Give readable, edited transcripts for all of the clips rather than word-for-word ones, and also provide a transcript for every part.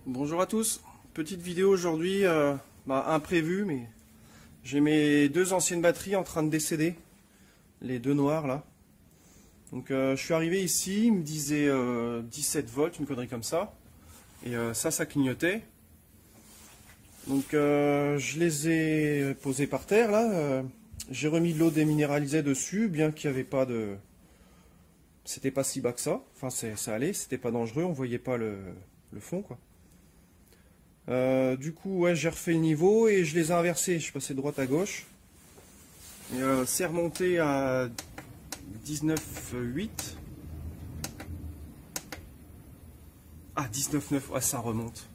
Bonjour à tous, petite vidéo aujourd'hui, imprévue, mais j'ai mes deux anciennes batteries en train de décéder, les deux noires là. Donc je suis arrivé ici, il me disait 17 volts, une connerie comme ça, et ça clignotait. Donc je les ai posés par terre là, j'ai remis de l'eau déminéralisée dessus, bien qu'il n'y avait pas de... C'était pas si bas que ça, enfin ça allait, c'était pas dangereux, on voyait pas le fond quoi. Du coup, ouais, j'ai refait le niveau et je les ai inversés. Je suis passé de droite à gauche. Et c'est remonté à 19,8. Ah, 19,9. Ouais, ça remonte.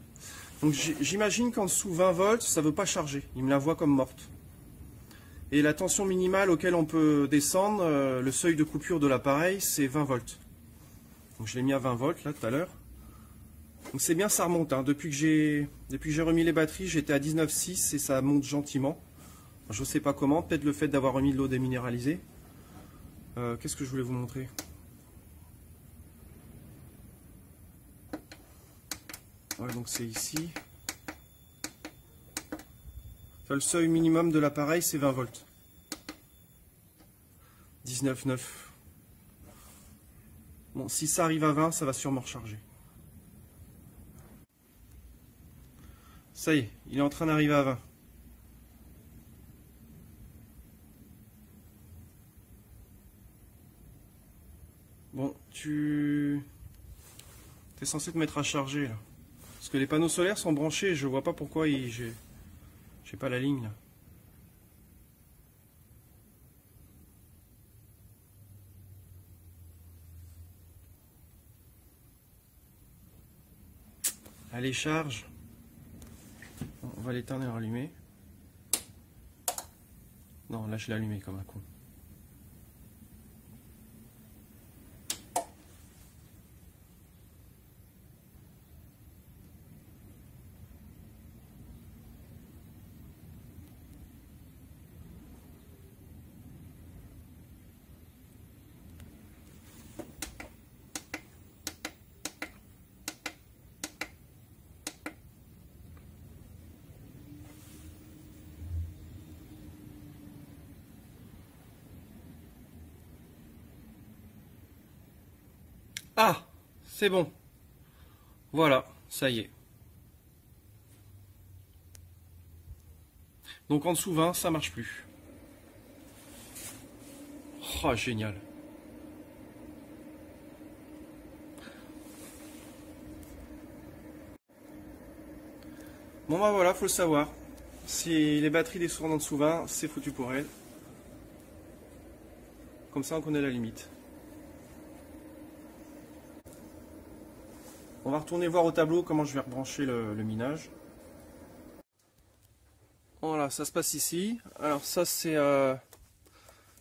Donc j'imagine qu'en dessous 20 volts, ça ne veut pas charger. Il me la voit comme morte. Et la tension minimale auquel on peut descendre, le seuil de coupure de l'appareil, c'est 20 volts. Donc je l'ai mis à 20 volts là tout à l'heure. Donc c'est bien, ça remonte, hein. Depuis que j'ai remis les batteries, j'étais à 19,6 et ça monte gentiment. Je ne sais pas comment, peut-être le fait d'avoir remis de l'eau déminéralisée. Qu'est-ce que je voulais vous montrer? Ouais, donc c'est ici. Enfin, le seuil minimum de l'appareil, c'est 20 volts. 19,9. Bon, si ça arrive à 20, ça va sûrement recharger. Ça y est, il est en train d'arriver à 20. Bon, tu es censé te mettre à charger là. Parce que les panneaux solaires sont branchés, je vois pas pourquoi j'ai pas la ligne là. Allez, charge. On va l'éteindre et le rallumer. Non, là je l'ai allumé comme un con. Ah, c'est bon. Voilà, ça y est. Donc en dessous 20, ça marche plus. Oh, génial. Bon bah voilà, faut le savoir. Si les batteries descendent en dessous 20, c'est foutu pour elles. Comme ça on connaît la limite. On va retourner voir au tableau comment je vais rebrancher le minage. Voilà, ça se passe ici. Alors ça c'est le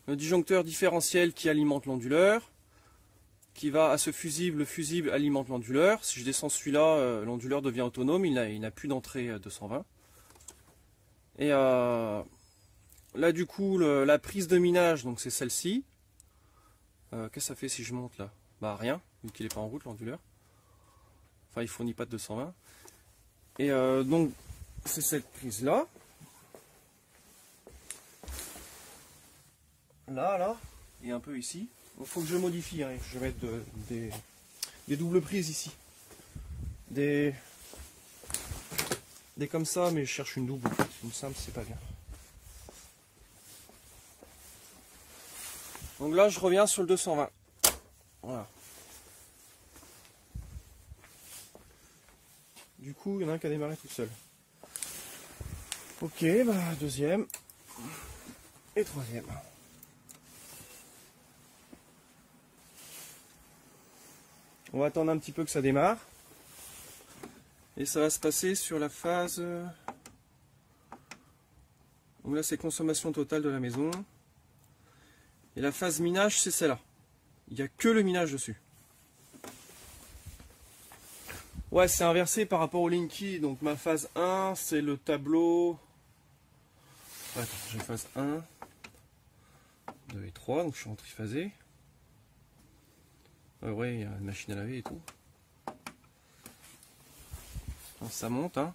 disjoncteur différentiel qui alimente l'onduleur, qui va à ce fusible, le fusible alimente l'onduleur. Si je descends celui-là, l'onduleur devient autonome, il n'a plus d'entrée 220. Et là du coup, la prise de minage, donc c'est celle-ci. Qu'est-ce que ça fait si je monte là? Bah rien, vu qu'il n'est pas en route l'onduleur. Enfin, il fournit pas de 220. Et donc, c'est cette prise-là. Là, et un peu ici. Il faut que je modifie, hein. Je vais mettre des doubles prises ici. Des comme ça, mais je cherche une double. Une simple, c'est pas bien. Donc là, je reviens sur le 220. Voilà. Du coup, il y en a un qui a démarré tout seul. Ok, bah deuxième et troisième. On va attendre un petit peu que ça démarre. Et ça va se passer sur la phase... Donc là, c'est consommation totale de la maison. Et la phase minage, c'est celle-là. Il n'y a que le minage dessus. Ouais, c'est inversé par rapport au Linky. Donc ma phase 1, c'est le tableau... Attends, j'ai phase 1, 2 et 3, donc je suis en triphasé. Ouais, il y a une machine à laver et tout. Alors, ça monte, hein.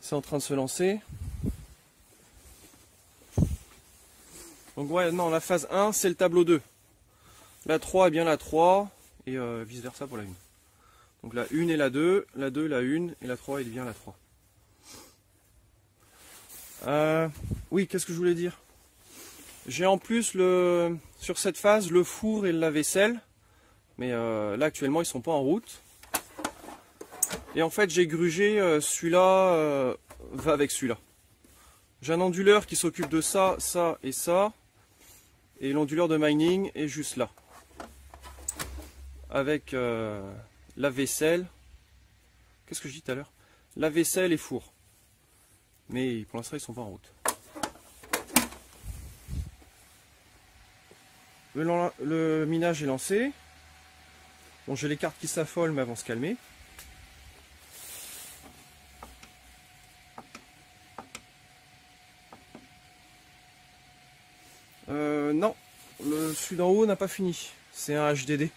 C'est en train de se lancer. Donc ouais, non, la phase 1, c'est le tableau 2. La 3 est bien la 3, et vice versa pour la 1. Donc la 1 et la 2, la 2, la 1, et la 3 est bien la 3. Oui, qu'est-ce que je voulais dire? J'ai en plus sur cette phase le four et le lave-vaisselle, mais là actuellement ils sont pas en route. Et en fait j'ai grugé, celui-là va avec celui-là. J'ai un onduleur qui s'occupe de ça, ça et ça. Et l'onduleur de mining est juste là. Avec la vaisselle. Qu'est-ce que je dis tout à l'heure? La vaisselle et four. Mais pour l'instant ils sont pas en route. Le minage est lancé. Bon, j'ai les cartes qui s'affolent mais elles vont se calmer. Non, celui d'en haut n'a pas fini. C'est un HDD.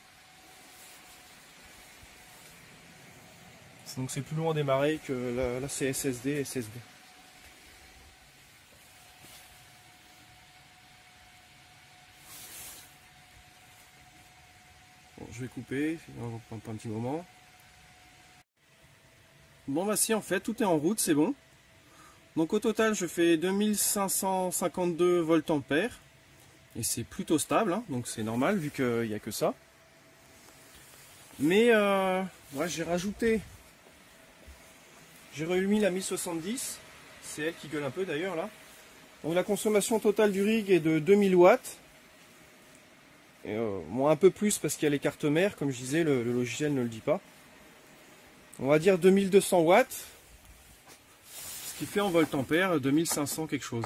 Donc c'est plus loin à démarrer que là c'est SSD et SSD. Bon, je vais couper, on va prendre un petit moment. Bon bah si, en fait tout est en route, c'est bon. Donc au total je fais 2552 voltampères. Et c'est plutôt stable, hein, donc c'est normal vu qu'il n'y a que ça. Mais ouais, j'ai remis la 1070. C'est elle qui gueule un peu d'ailleurs là. Donc la consommation totale du rig est de 2000 watts. Et, bon, un peu plus parce qu'il y a les cartes mères, comme je disais, le logiciel ne le dit pas. On va dire 2200 watts. Ce qui fait en voltampères 2500 quelque chose.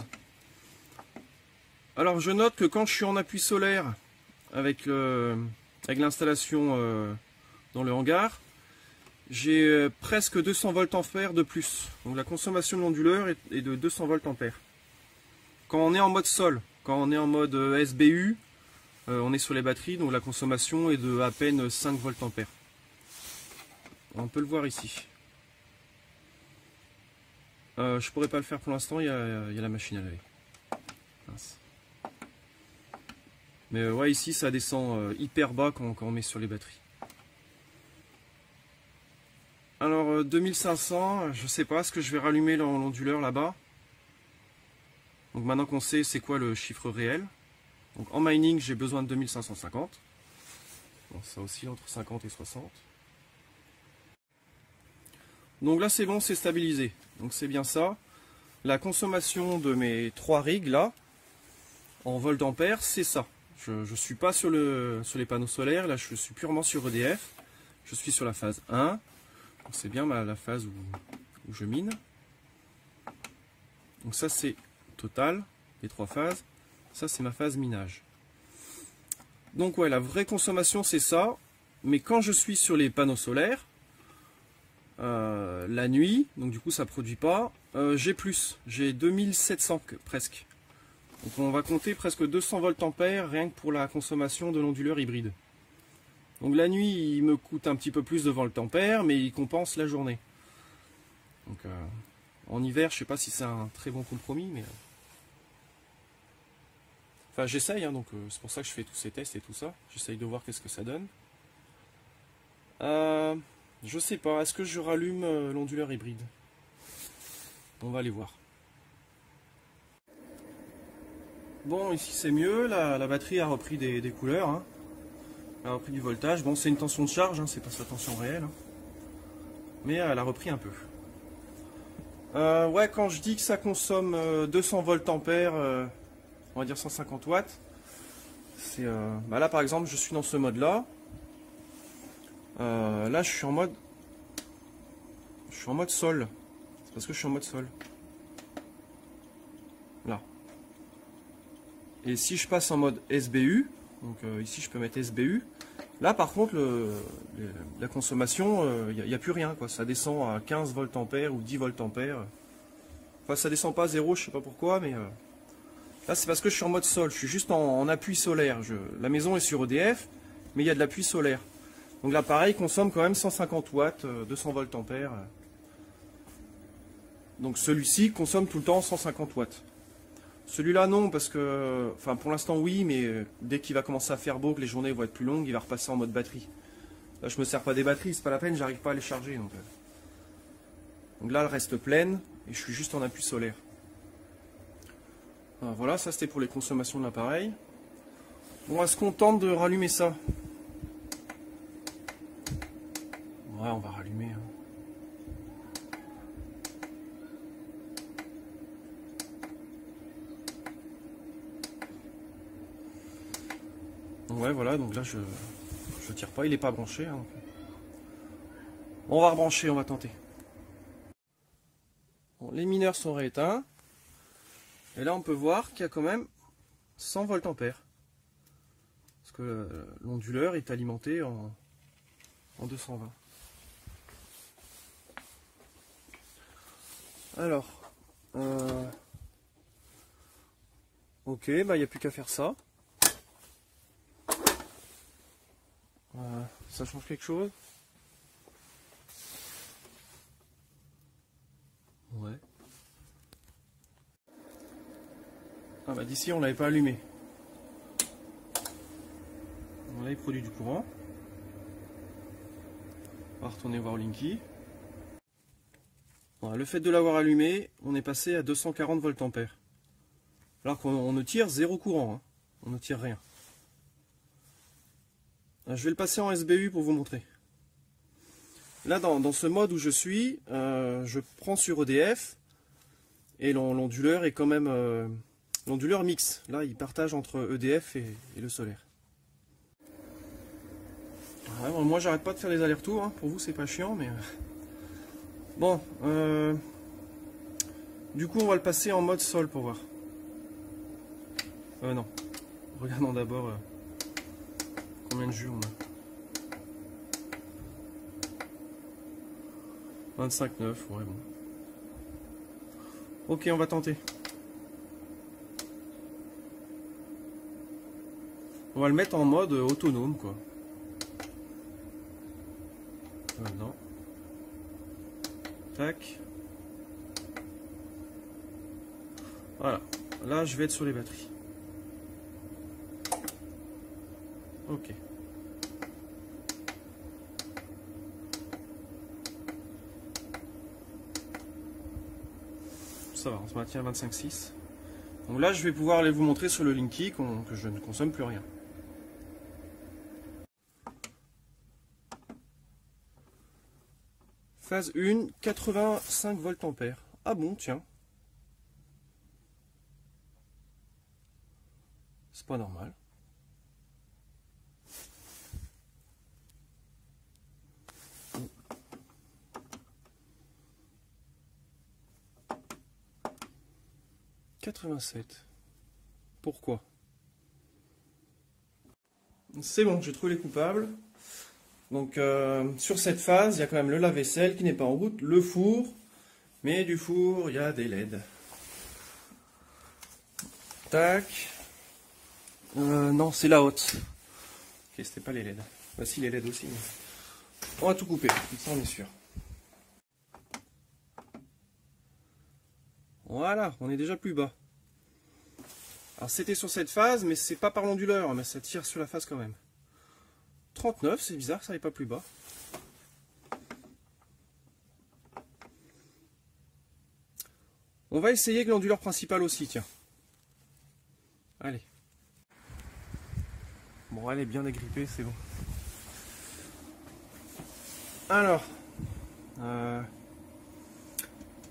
Alors je note que quand je suis en appui solaire avec l'installation dans le hangar, j'ai presque 200 voltampères de plus. Donc la consommation de l'onduleur est de 200 voltampères. Quand on est en mode sol, quand on est en mode SBU, on est sur les batteries, donc la consommation est de à peine 5 voltampères. On peut le voir ici. Je pourrais pas le faire pour l'instant, il y a la machine à laver. Mince. Mais ouais, ici ça descend hyper bas quand on met sur les batteries. Alors 2500, je sais pas, est-ce que je vais rallumer l'onduleur là-bas? Donc maintenant qu'on sait c'est quoi le chiffre réel. Donc en mining j'ai besoin de 2550. Bon, ça oscille entre 50 et 60. Donc là c'est bon, c'est stabilisé. Donc c'est bien ça. La consommation de mes 3 rigs là, en voltampères, c'est ça. Je ne suis pas sur les panneaux solaires, là je suis purement sur EDF. Je suis sur la phase 1. C'est bien la phase où je mine. Donc ça c'est total, les 3 phases. Ça c'est ma phase minage. Donc ouais, la vraie consommation c'est ça. Mais quand je suis sur les panneaux solaires, la nuit, donc du coup ça produit pas, j'ai plus, j'ai 2700 presque. Donc on va compter presque 200 voltampères rien que pour la consommation de l'onduleur hybride. Donc la nuit il me coûte un petit peu plus de voltampères mais il compense la journée. Donc en hiver je sais pas si c'est un très bon compromis mais... Enfin j'essaye hein, donc c'est pour ça que je fais tous ces tests et tout ça. J'essaye de voir qu'est-ce que ça donne. Je sais pas, est-ce que je rallume l'onduleur hybride? On va aller voir. Bon, ici c'est mieux, la batterie a repris des couleurs, hein. Elle a repris du voltage. Bon, c'est une tension de charge, hein, c'est pas sa tension réelle. Hein. Mais elle a repris un peu. Ouais, quand je dis que ça consomme 200 voltampères, on va dire 150 watts, c'est bah là par exemple, je suis dans ce mode-là. Là, je suis en mode sol. C'est parce que je suis en mode sol. Là. Et si je passe en mode SBU, donc ici je peux mettre SBU. Là, par contre, la consommation, il n'y a plus rien, quoi. Ça descend à 15 voltampères ou 10 voltampères. Enfin, ça descend pas à 0, je sais pas pourquoi, mais là, c'est parce que je suis en mode sol. Je suis juste en appui solaire. La maison est sur EDF, mais il y a de l'appui solaire. Donc l'appareil consomme quand même 150 watts, 200 voltampères. Donc celui-ci consomme tout le temps 150 watts. Celui-là non, parce que, enfin pour l'instant oui, mais dès qu'il va commencer à faire beau, que les journées vont être plus longues, il va repasser en mode batterie. Là je me sers pas des batteries, c'est pas la peine, j'arrive pas à les charger. Donc là elle reste pleine et je suis juste en appui solaire. Voilà, ça c'était pour les consommations de l'appareil. Bon, est-ce qu'on tente de rallumer ça? Ouais, on va rallumer. Hein. Ouais, voilà, donc là je tire pas, il est pas branché. Hein. On va rebrancher, on va tenter. Bon, les mineurs sont rééteints. Et là on peut voir qu'il y a quand même 100 volts ampères. Parce que l'onduleur est alimenté en 220. Alors, ok, bah il n'y a plus qu'à faire ça. Ça change quelque chose? Ouais. Ah bah d'ici on l'avait pas allumé. Voilà, il produit du courant. On va retourner voir Linky. Voilà, le fait de l'avoir allumé, on est passé à 240 volts ampères. Alors qu'on ne tire zéro courant, hein. On ne tire rien. Je vais le passer en SBU pour vous montrer. Là, dans ce mode où je suis, je prends sur EDF et l'onduleur est quand même l'onduleur mix. Là, il partage entre EDF et le solaire. Ouais, bon, moi, j'arrête pas de faire les allers-retours. Hein. Pour vous, c'est pas chiant, mais bon. Du coup, on va le passer en mode sol pour voir. Non. Regardons d'abord combien de jus on a. 25,9, ouais bon. Ok, on va tenter. On va le mettre en mode autonome, quoi. Maintenant. Tac. Voilà. Là, je vais être sur les batteries. Ok. Ça va, on se maintient à 25,6. Donc là, je vais pouvoir aller vous montrer sur le Linky que je ne consomme plus rien. Phase 1, 85 volts ampères. Ah bon, tiens. C'est pas normal. « 87. Pourquoi? C'est bon, j'ai trouvé les coupables. Donc sur cette phase, il y a quand même le lave-vaisselle qui n'est pas en route, le four, mais du four, il y a des LED. Tac. Non, c'est la haute. Ok, c'était pas les LED. Bah si, les LED aussi. Mais... on va tout couper, comme ça on est sûr. Voilà, on est déjà plus bas. Alors c'était sur cette phase, mais c'est pas par l'onduleur, mais ça tire sur la phase quand même. 39, c'est bizarre, ça n'est pas plus bas. On va essayer avec l'onduleur principal aussi, tiens. Allez. Bon, elle est bien agrippée, c'est bon. Alors.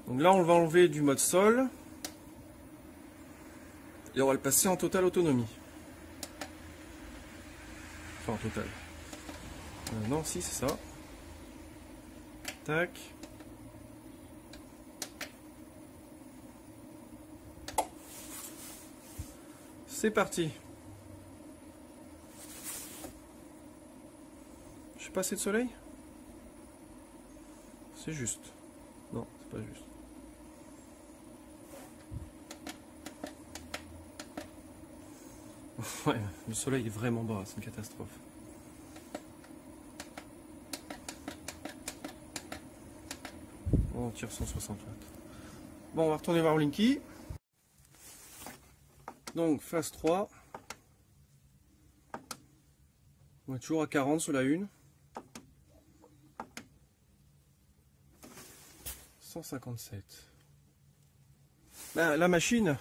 Donc là, on va enlever du mode sol. Et on va le passer en totale autonomie. Enfin, en total. Non, si, c'est ça. Tac. C'est parti. Je suis pas assez de soleil? C'est juste. Non, c'est pas juste. Ouais, le soleil est vraiment bas, c'est une catastrophe. On tire 160 watts. Bon, on va retourner voir Linky. Donc phase 3. On est toujours à 40 sur la une. 157. Ben, la machine.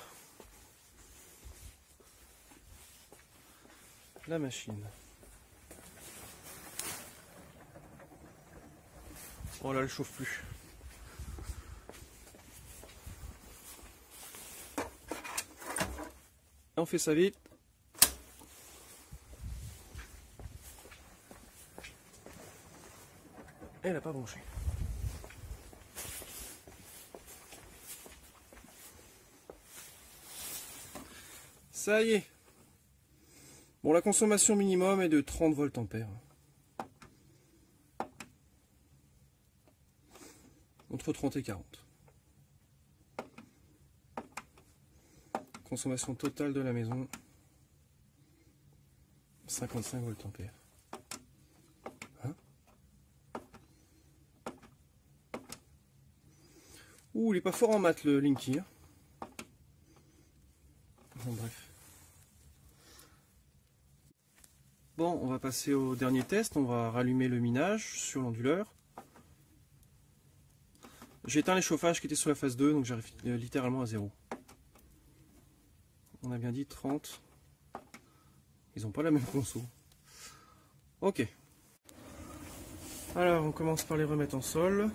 Oh là, elle chauffe plus. On fait ça vite. Elle n'a pas branché. Ça y est. Bon, la consommation minimum est de 30 volts ampères. Entre 30 et 40. Consommation totale de la maison, 55 volts ampères. Hein? Ouh, il est pas fort en maths le Linky. Hein. Bon, bref. Bon, on va passer au dernier test. On va rallumer le minage sur l'onduleur. J'ai éteint les chauffages qui étaient sur la phase 2, donc j'arrive littéralement à 0. On a bien dit 30. Ils n'ont pas la même conso. Ok. Alors, on commence par les remettre en sol.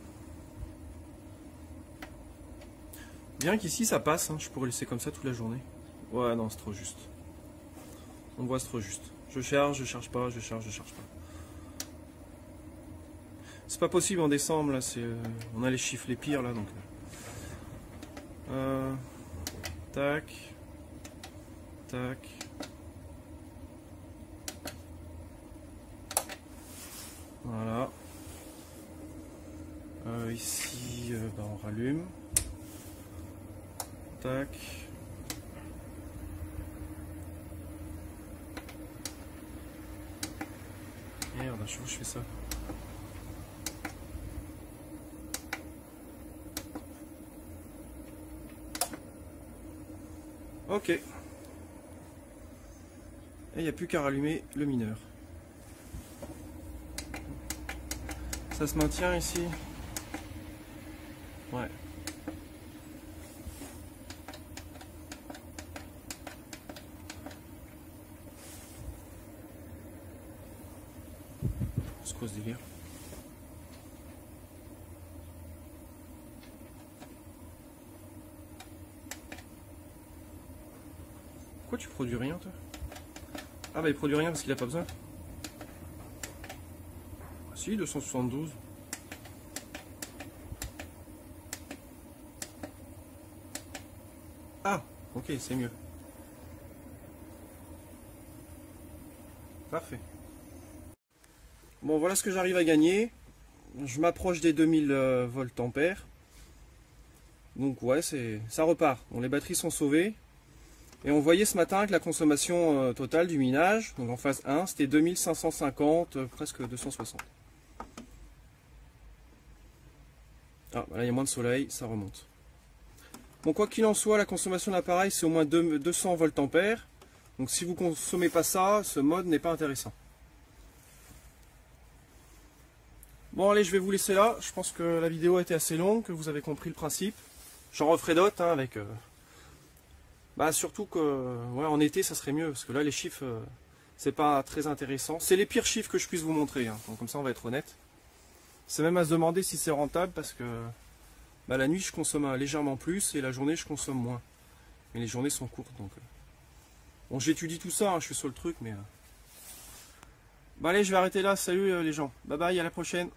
Bien qu'ici ça passe, hein. Je pourrais laisser comme ça toute la journée. Ouais, non, c'est trop juste. On voit, c'est trop juste. Je charge pas, je charge pas. C'est pas possible en décembre, là, on a les chiffres les pires, là, donc... tac. Tac. Voilà. Ici, on rallume. Tac. Merde, je sais où je fais ça. Ok. Et il n'y a plus qu'à rallumer le mineur. Ça se maintient ici. Ouais. C'est quoi ce délire? Pourquoi tu produis rien, toi? Ah bah il produit rien parce qu'il a pas besoin. Ah si, 272. Ah, ok, c'est mieux. Parfait. Bon, voilà ce que j'arrive à gagner. Je m'approche des 2000 volts ampères. Donc ouais, ça repart. Bon, les batteries sont sauvées. Et on voyait ce matin que la consommation totale du minage, donc en phase 1, c'était 2550, presque 260. Ah, là il y a moins de soleil, ça remonte. Bon, quoi qu'il en soit, la consommation de l'appareil, c'est au moins 200 volts ampères. Donc si vous ne consommez pas ça, ce mode n'est pas intéressant. Bon, allez, je vais vous laisser là. Je pense que la vidéo a été assez longue, que vous avez compris le principe. J'en referai d'autres avec... surtout que ouais, en été ça serait mieux parce que là les chiffres c'est pas très intéressant. C'est les pires chiffres que je puisse vous montrer, hein. Donc, comme ça on va être honnête. C'est même à se demander si c'est rentable parce que la nuit je consomme légèrement plus et la journée je consomme moins. Mais les journées sont courtes donc. Bon, j'étudie tout ça, hein, je suis sur le truc mais. Allez, je vais arrêter là. Salut les gens. Bye bye, à la prochaine.